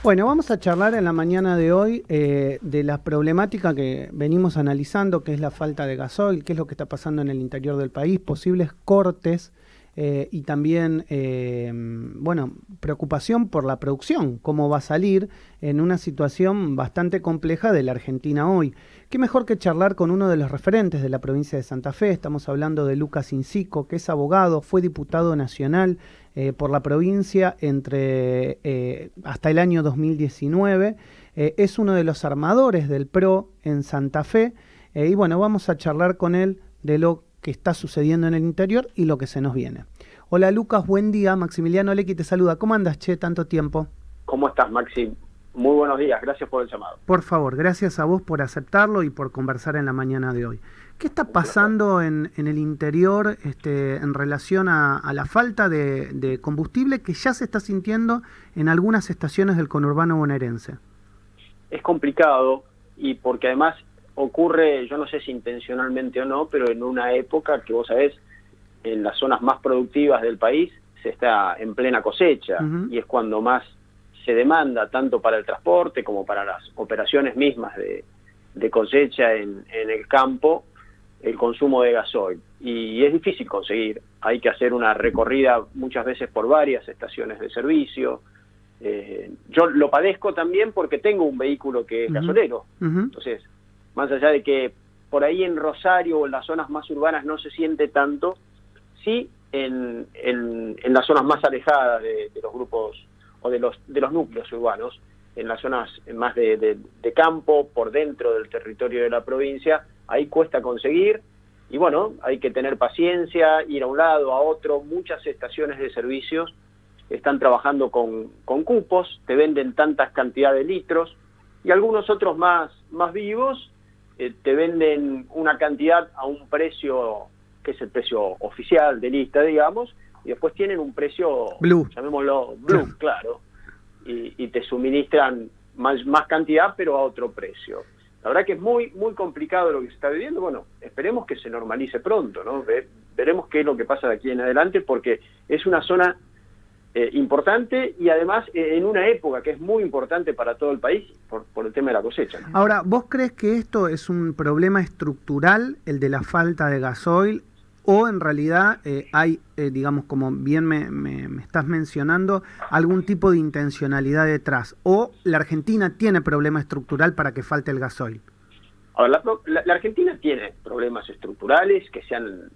Bueno, vamos a charlar en la mañana de hoy de la problemática que venimos analizando, que es la falta de gasoil, qué es lo que está pasando en el interior del país, posibles cortes y también, bueno, preocupación por la producción, cómo va a salir en una situación bastante compleja de la Argentina hoy. Qué mejor que charlar con uno de los referentes de la provincia de Santa Fe. Estamos hablando de Lucas Incico, que es abogado, fue diputado nacional por la provincia hasta el año 2019, es uno de los armadores del PRO en Santa Fe, y bueno, vamos a charlar con él de lo que está sucediendo en el interior y lo que se nos viene. Hola Lucas, buen día, Maximiliano Lecky te saluda. ¿Cómo andas, che, tanto tiempo? ¿Cómo estás, Maxi? Muy buenos días, gracias por el llamado. Por favor, gracias a vos por aceptarlo y por conversar en la mañana de hoy. ¿Qué está pasando en el interior en relación a la falta de combustible que ya se está sintiendo en algunas estaciones del conurbano bonaerense? Es complicado y porque además ocurre, yo no sé si intencionalmente o no, pero en una época que vos sabés, en las zonas más productivas del país se está en plena cosecha y es cuando más se demanda tanto para el transporte como para las operaciones mismas de cosecha en el campo el consumo de gasoil. Y es difícil conseguir, hay que hacer una recorrida muchas veces por varias estaciones de servicio. Yo lo padezco también porque tengo un vehículo que es gasolero. Entonces, más allá de que por ahí en Rosario o en las zonas más urbanas no se siente tanto, sí en las zonas más alejadas de los grupos o de los núcleos urbanos, en las zonas más de campo, por dentro del territorio de la provincia, ahí cuesta conseguir, y bueno, hay que tener paciencia, ir a un lado, a otro. Muchas estaciones de servicios están trabajando con cupos, te venden tantas cantidades de litros, y algunos otros más vivos te venden una cantidad a un precio que es el precio oficial de lista, digamos, y después tienen un precio, Blue, llamémoslo Blue, claro, y te suministran más cantidad, pero a otro precio. La verdad que es muy complicado lo que se está viviendo. Bueno, esperemos que se normalice pronto, ¿no? Veremos qué es lo que pasa de aquí en adelante, porque es una zona importante y además en una época que es muy importante para todo el país por el tema de la cosecha, ¿no? Ahora, ¿vos crees que esto es un problema estructural, el de la falta de gasoil, o en realidad hay, digamos, como bien me estás mencionando, algún tipo de intencionalidad detrás? ¿O la Argentina tiene problema estructural para que falte el gasoil? Ahora, la Argentina tiene problemas estructurales que se han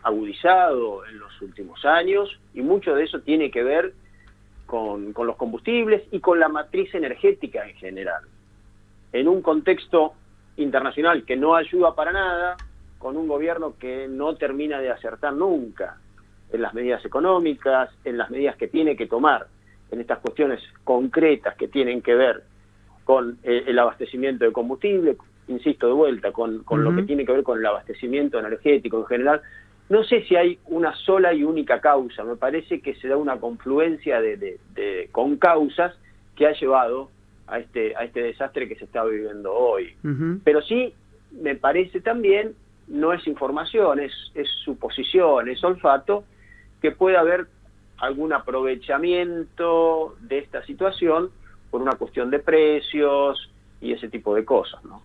agudizado en los últimos años, y mucho de eso tiene que ver con los combustibles y con la matriz energética en general. En un contexto internacional que no ayuda para nada, con un gobierno que no termina de acertar nunca en las medidas económicas, en las medidas que tiene que tomar en estas cuestiones concretas que tienen que ver con el abastecimiento de combustible, insisto de vuelta, con lo que tiene que ver con el abastecimiento energético en general. No sé si hay una sola y única causa, me parece que se da una confluencia con causas que ha llevado a este desastre que se está viviendo hoy. Pero sí, me parece también, no es información, es suposición, es olfato, que puede haber algún aprovechamiento de esta situación por una cuestión de precios y ese tipo de cosas, ¿no?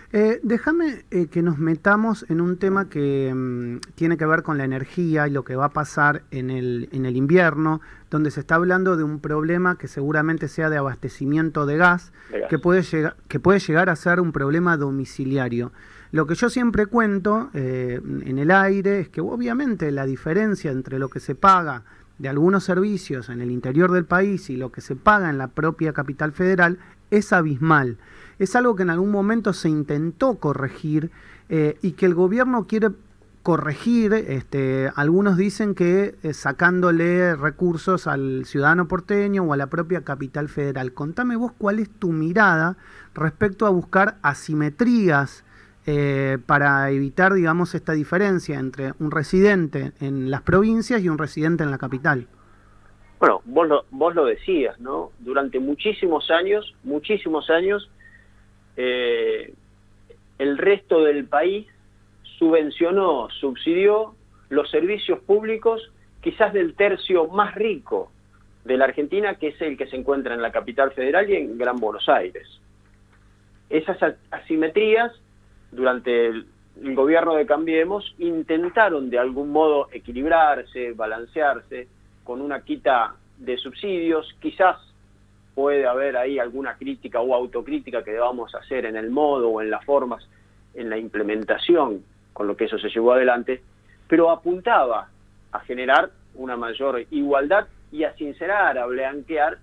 Déjame que nos metamos en un tema que tiene que ver con la energía y lo que va a pasar en el invierno, donde se está hablando de un problema que seguramente sea de abastecimiento de gas, que puede llegar a ser un problema domiciliario. Lo que yo siempre cuento en el aire es que obviamente la diferencia entre lo que se paga de algunos servicios en el interior del país y lo que se paga en la propia capital federal es abismal. Es algo que en algún momento se intentó corregir y que el gobierno quiere corregir. Algunos dicen que sacándole recursos al ciudadano porteño o a la propia capital federal. Contame vos cuál es tu mirada respecto a buscar asimetrías para evitar, digamos, esta diferencia entre un residente en las provincias y un residente en la capital. Bueno, vos lo decías, ¿no? Durante muchísimos años, el resto del país subsidió los servicios públicos quizás del tercio más rico de la Argentina, que es el que se encuentra en la capital federal y en Gran Buenos Aires. Esas asimetrías, durante el gobierno de Cambiemos, intentaron de algún modo equilibrarse, balancearse, con una quita de subsidios. Quizás puede haber ahí alguna crítica o autocrítica que debamos hacer en el modo o en las formas, en la implementación, con lo que eso se llevó adelante, pero apuntaba a generar una mayor igualdad y a sincerar, a blanquear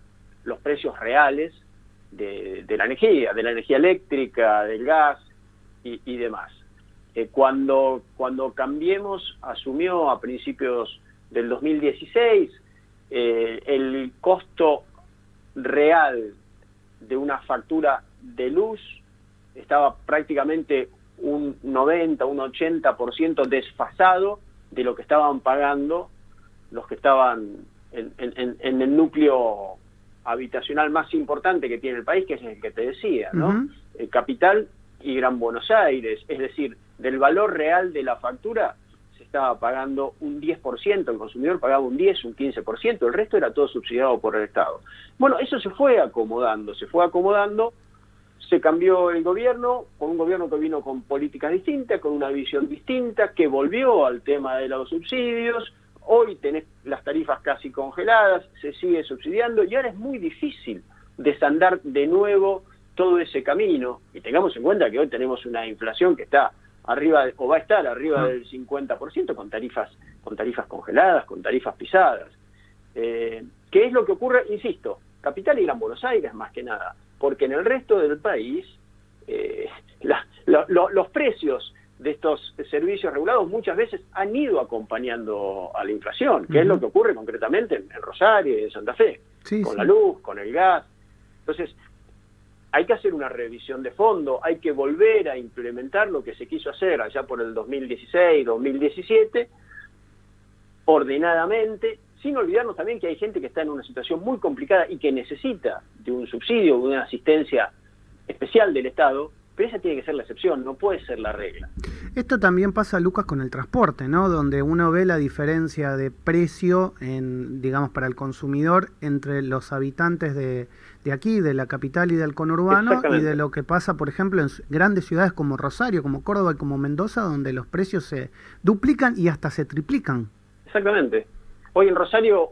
los precios reales de la energía eléctrica, del gas y demás. Cuando Cambiemos asumió a principios del 2016, el costo real de una factura de luz estaba prácticamente un 90, un 80% desfasado de lo que estaban pagando los que estaban en el núcleo habitacional más importante que tiene el país, que es el que te decía, ¿no? Capital y Gran Buenos Aires. Es decir, del valor real de la factura se estaba pagando un 10%, el consumidor pagaba un 10, un 15%, el resto era todo subsidiado por el Estado. Bueno, eso se fue acomodando, se cambió el gobierno, con un gobierno que vino con políticas distintas, con una visión distinta, que volvió al tema de los subsidios. Hoy tenés las tarifas casi congeladas, se sigue subsidiando y ahora es muy difícil desandar de nuevo todo ese camino. Y tengamos en cuenta que hoy tenemos una inflación que está arriba, o va a estar arriba del 50%, con tarifas congeladas, con tarifas pisadas. ¿Qué es lo que ocurre? Insisto, Capital y Gran Buenos Aires más que nada, porque en el resto del país los precios de estos servicios regulados muchas veces han ido acompañando a la inflación, que es lo que ocurre concretamente en Rosario y en Santa Fe, con la luz, con el gas. Entonces, hay que hacer una revisión de fondo, hay que volver a implementar lo que se quiso hacer allá por el 2016, 2017, ordenadamente, sin olvidarnos también que hay gente que está en una situación muy complicada y que necesita de un subsidio, de una asistencia especial del Estado, pero esa tiene que ser la excepción, no puede ser la regla. Esto también pasa, Lucas, con el transporte, ¿no? Donde uno ve la diferencia de precio, digamos, para el consumidor entre los habitantes de aquí, de la capital y del conurbano, y de lo que pasa, por ejemplo, en grandes ciudades como Rosario, como Córdoba y como Mendoza, donde los precios se duplican y hasta se triplican. Exactamente. Hoy en Rosario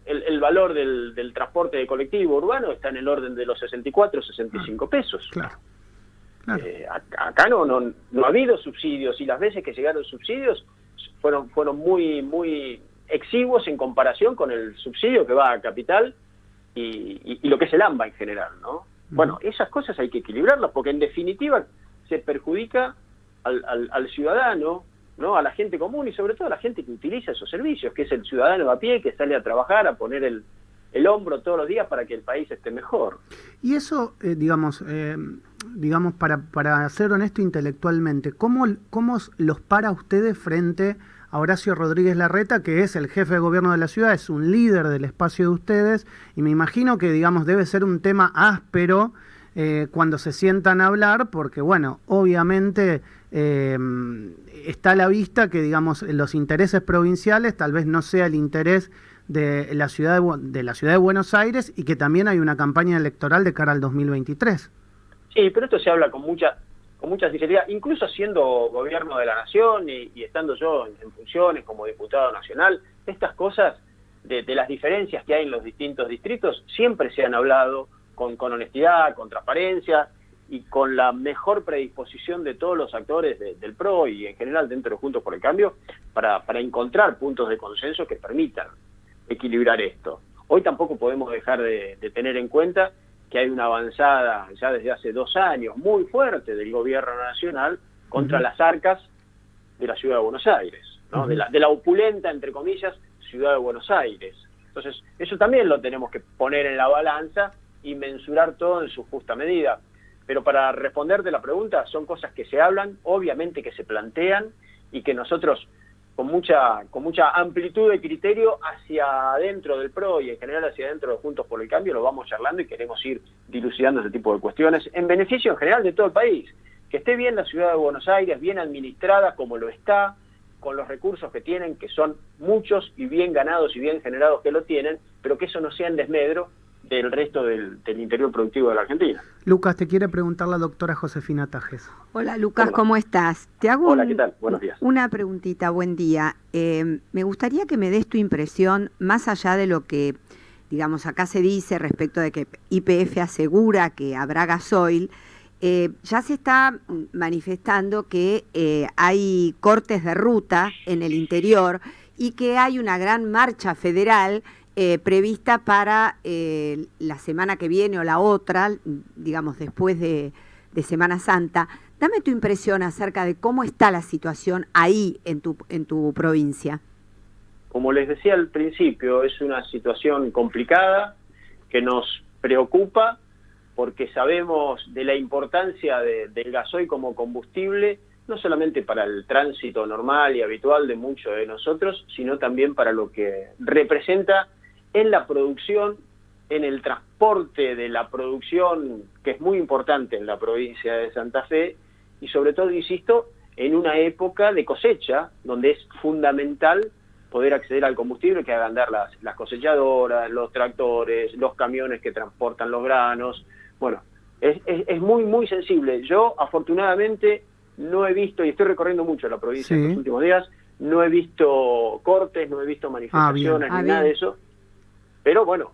el valor del transporte de colectivo urbano está en el orden de los 64, 65 pesos. Claro. Acá no ha habido subsidios, y las veces que llegaron subsidios fueron muy exiguos en comparación con el subsidio que va a Capital y lo que es el AMBA en general, ¿no? Bueno, esas cosas hay que equilibrarlas, porque en definitiva se perjudica al ciudadano, ¿no? A la gente común y sobre todo a la gente que utiliza esos servicios, que es el ciudadano a pie que sale a trabajar, a poner el hombro todos los días para que el país esté mejor. Y eso, digamos, para ser honesto intelectualmente, ¿cómo los para ustedes frente a Horacio Rodríguez Larreta, que es el jefe de gobierno de la ciudad, es un líder del espacio de ustedes, y me imagino que, digamos, debe ser un tema áspero cuando se sientan a hablar, porque, bueno, obviamente está a la vista que, digamos, los intereses provinciales tal vez no sea el interés de la ciudad de Buenos Aires, y que también hay una campaña electoral de cara al 2023. Sí, pero esto se habla con mucha sinceridad, incluso siendo gobierno de la nación y estando yo en funciones como diputado nacional. Estas cosas de las diferencias que hay en los distintos distritos siempre se han hablado con honestidad, con transparencia y con la mejor predisposición de todos los actores del PRO y en general dentro de Juntos por el Cambio para encontrar puntos de consenso que permitan equilibrar esto. Hoy tampoco podemos dejar de tener en cuenta que hay una avanzada ya desde hace 2 años muy fuerte del gobierno nacional contra las arcas de la ciudad de Buenos Aires, ¿no? de la opulenta, entre comillas, ciudad de Buenos Aires. Entonces, eso también lo tenemos que poner en la balanza y mensurar todo en su justa medida. Pero para responderte la pregunta, son cosas que se hablan, obviamente que se plantean, y que nosotros con mucha amplitud de criterio hacia adentro del PRO y en general hacia adentro de Juntos por el Cambio lo vamos charlando y queremos ir dilucidando ese tipo de cuestiones en beneficio en general de todo el país. Que esté bien la ciudad de Buenos Aires, bien administrada como lo está, con los recursos que tienen, que son muchos y bien ganados y bien generados que lo tienen, pero que eso no sea en desmedro del resto del interior productivo de la Argentina. Lucas, te quiere preguntar la doctora Josefina Tajes. Hola Lucas, Hola. ¿cómo estás? Te hago Hola, ¿qué tal? Buenos días. una preguntita, buen día. Me gustaría que me des tu impresión, más allá de lo que, digamos, acá se dice respecto de que YPF asegura que habrá gasoil. Ya se está manifestando que hay cortes de ruta en el interior y que hay una gran marcha federal prevista para la semana que viene o la otra, digamos después de Semana Santa. Dame tu impresión acerca de cómo está la situación ahí en tu provincia. Como les decía al principio, es una situación complicada que nos preocupa porque sabemos de la importancia del gasoil como combustible, no solamente para el tránsito normal y habitual de muchos de nosotros, sino también para lo que representa en la producción, en el transporte de la producción, que es muy importante en la provincia de Santa Fe, y sobre todo, insisto, en una época de cosecha, donde es fundamental poder acceder al combustible que hagan andar las cosechadoras, los tractores, los camiones que transportan los granos. Bueno, es muy, muy sensible. Yo, afortunadamente, no he visto, y estoy recorriendo mucho la provincia en los últimos días, no he visto cortes, no he visto manifestaciones, ni nada de eso. Pero bueno,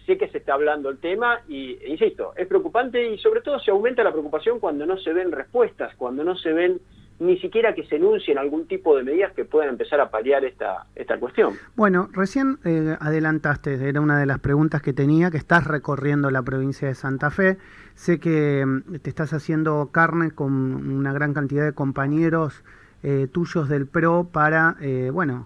sé que se está hablando el tema y, insisto, es preocupante y sobre todo se aumenta la preocupación cuando no se ven respuestas, cuando no se ven ni siquiera que se enuncien algún tipo de medidas que puedan empezar a paliar esta cuestión. Bueno, recién adelantaste, era una de las preguntas que tenía, que estás recorriendo la provincia de Santa Fe. Sé que te estás haciendo carne con una gran cantidad de compañeros tuyos del PRO para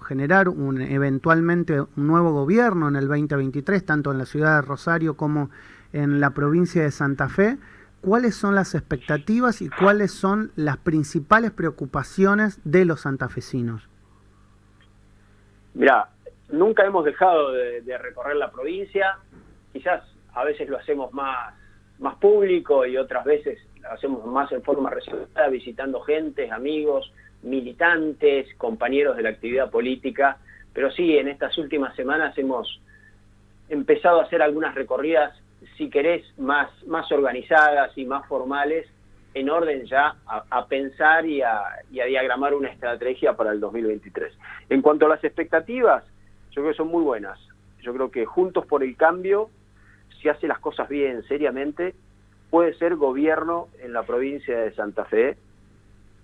generar eventualmente un nuevo gobierno en el 2023, tanto en la ciudad de Rosario como en la provincia de Santa Fe. ¿Cuáles son las expectativas y cuáles son las principales preocupaciones de los santafesinos? Mirá, nunca hemos dejado de recorrer la provincia, quizás a veces lo hacemos más público y otras veces lo hacemos más en forma reservada, visitando gentes, amigos, militantes, compañeros de la actividad política, pero sí, en estas últimas semanas hemos empezado a hacer algunas recorridas, si querés, más organizadas y más formales, en orden ya a pensar y a diagramar una estrategia para el 2023. En cuanto a las expectativas, yo creo que son muy buenas. Yo creo que Juntos por el Cambio, si hace las cosas bien, seriamente, puede ser gobierno en la provincia de Santa Fe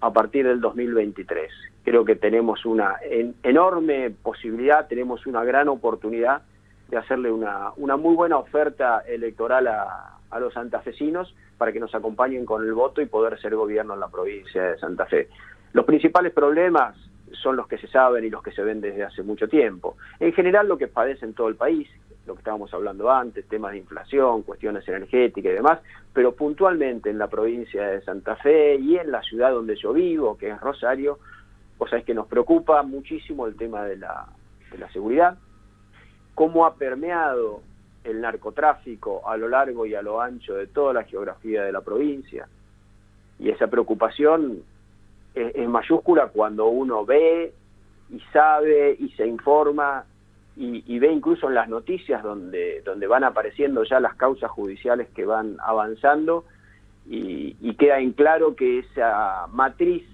a partir del 2023. Creo que tenemos una enorme posibilidad, tenemos una gran oportunidad de hacerle una muy buena oferta electoral a los santafesinos para que nos acompañen con el voto y poder ser gobierno en la provincia de Santa Fe. Los principales problemas son los que se saben y los que se ven desde hace mucho tiempo. En general lo que padece en todo el país, lo que estábamos hablando antes, temas de inflación, cuestiones energéticas y demás, pero puntualmente en la provincia de Santa Fe y en la ciudad donde yo vivo, que es Rosario, cosa es que nos preocupa muchísimo el tema de la seguridad, cómo ha permeado el narcotráfico a lo largo y a lo ancho de toda la geografía de la provincia. Y esa preocupación es mayúscula cuando uno ve y sabe y se informa y ve incluso en las noticias donde van apareciendo ya las causas judiciales que van avanzando y queda en claro que esa matriz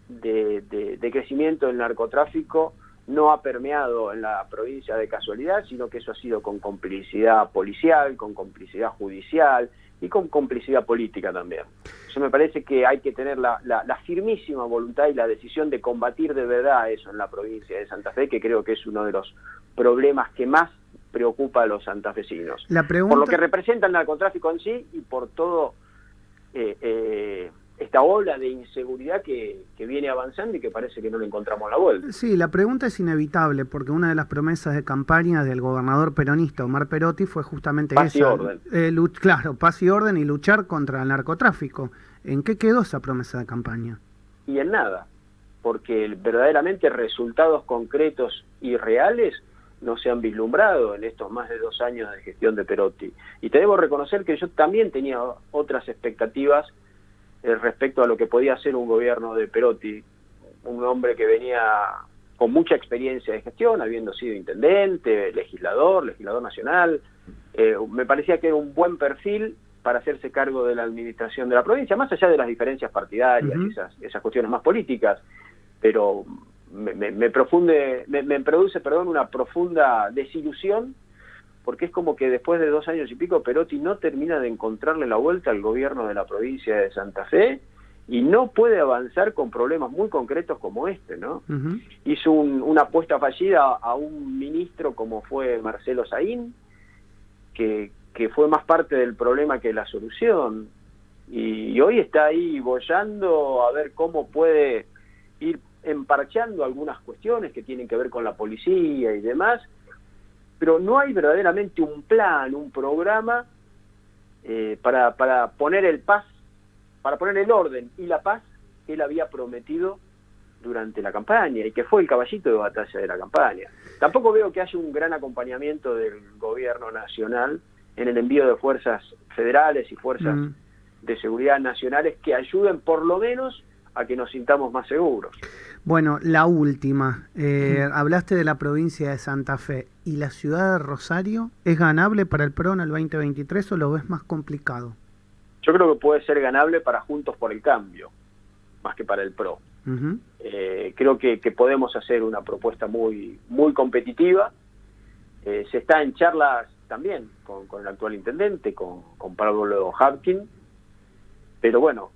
de crecimiento del narcotráfico no ha permeado en la provincia de casualidad, sino que eso ha sido con complicidad policial, con complicidad judicial y con complicidad política también. Eso me parece que hay que tener la firmísima voluntad y la decisión de combatir de verdad eso en la provincia de Santa Fe, que creo que es uno de los problemas que más preocupa a los santafesinos. Por lo que representa el narcotráfico en sí y por todo esta ola de inseguridad que viene avanzando y que parece que no le encontramos la vuelta. Sí, la pregunta es inevitable, porque una de las promesas de campaña del gobernador peronista Omar Perotti fue justamente paz esa. Y orden. Claro, paz y orden y luchar contra el narcotráfico. ¿En qué quedó esa promesa de campaña? Y en nada, porque verdaderamente resultados concretos y reales no se han vislumbrado en estos más de 2 años de gestión de Perotti. Y tenemos que reconocer que yo también tenía otras expectativas respecto a lo que podía ser un gobierno de Perotti, un hombre que venía con mucha experiencia de gestión, habiendo sido intendente, legislador nacional. Me parecía que era un buen perfil para hacerse cargo de la administración de la provincia, más allá de las diferencias partidarias, esas cuestiones más políticas, pero me produce una profunda desilusión, porque es como que después de 2 años y pico Perotti no termina de encontrarle la vuelta al gobierno de la provincia de Santa Fe y no puede avanzar con problemas muy concretos como este, ¿no? Hizo una apuesta fallida a un ministro como fue Marcelo Saín, que fue más parte del problema que la solución, y hoy está ahí boyando a ver cómo puede ir emparchando algunas cuestiones que tienen que ver con la policía y demás, pero no hay verdaderamente un plan, un programa para poner para poner el orden y la paz que él había prometido durante la campaña y que fue el caballito de batalla de la campaña. Tampoco veo que haya un gran acompañamiento del gobierno nacional en el envío de fuerzas federales y fuerzas de seguridad nacionales que ayuden por lo menos a que nos sintamos más seguros. Bueno, la última. Hablaste de la provincia de Santa Fe. ¿Y la ciudad de Rosario es ganable para el PRO en el 2023 o lo ves más complicado? Yo creo que puede ser ganable para Juntos por el Cambio, más que para el PRO. Creo que podemos hacer una propuesta muy competitiva. Se está en charlas también con el actual intendente, con Pablo Habkin, pero bueno,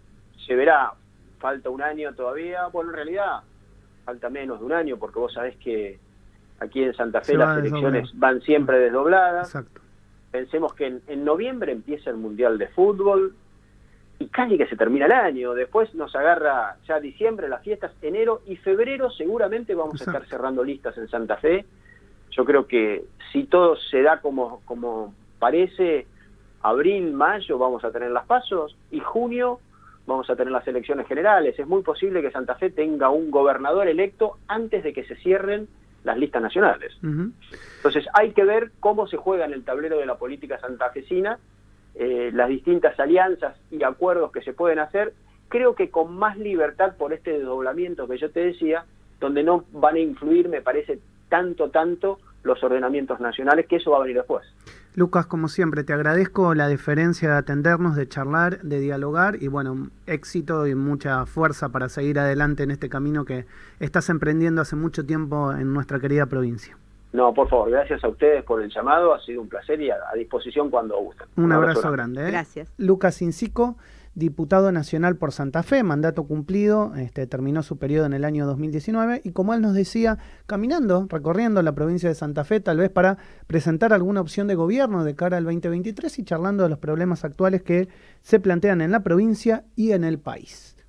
se verá. Falta un año todavía, bueno, en realidad falta menos de un año, porque vos sabés que aquí en Santa Fe las elecciones van siempre desdobladas. Exacto. Pensemos que en noviembre empieza el Mundial de Fútbol y casi que se termina el año. Después nos agarra ya diciembre, las fiestas, enero y febrero seguramente vamos a estar cerrando listas en Santa Fe. Yo creo que si todo se da como parece, abril, mayo vamos a tener las pasos y junio vamos a tener las elecciones generales. Es muy posible que Santa Fe tenga un gobernador electo antes de que se cierren las listas nacionales. Entonces hay que ver cómo se juega en el tablero de la política santafesina, las distintas alianzas y acuerdos que se pueden hacer, creo que con más libertad por este desdoblamiento que yo te decía, donde no van a influir, me parece, tanto los ordenamientos nacionales, que eso va a venir después. Lucas, como siempre, te agradezco la deferencia de atendernos, de charlar, de dialogar y bueno, éxito y mucha fuerza para seguir adelante en este camino que estás emprendiendo hace mucho tiempo en nuestra querida provincia. No, por favor, gracias a ustedes por el llamado, ha sido un placer y a disposición cuando gusten. Un abrazo grande. Gracias. Lucas Incico, diputado nacional por Santa Fe, mandato cumplido, terminó su periodo en el año 2019 y como él nos decía, caminando, recorriendo la provincia de Santa Fe, tal vez para presentar alguna opción de gobierno de cara al 2023 y charlando de los problemas actuales que se plantean en la provincia y en el país.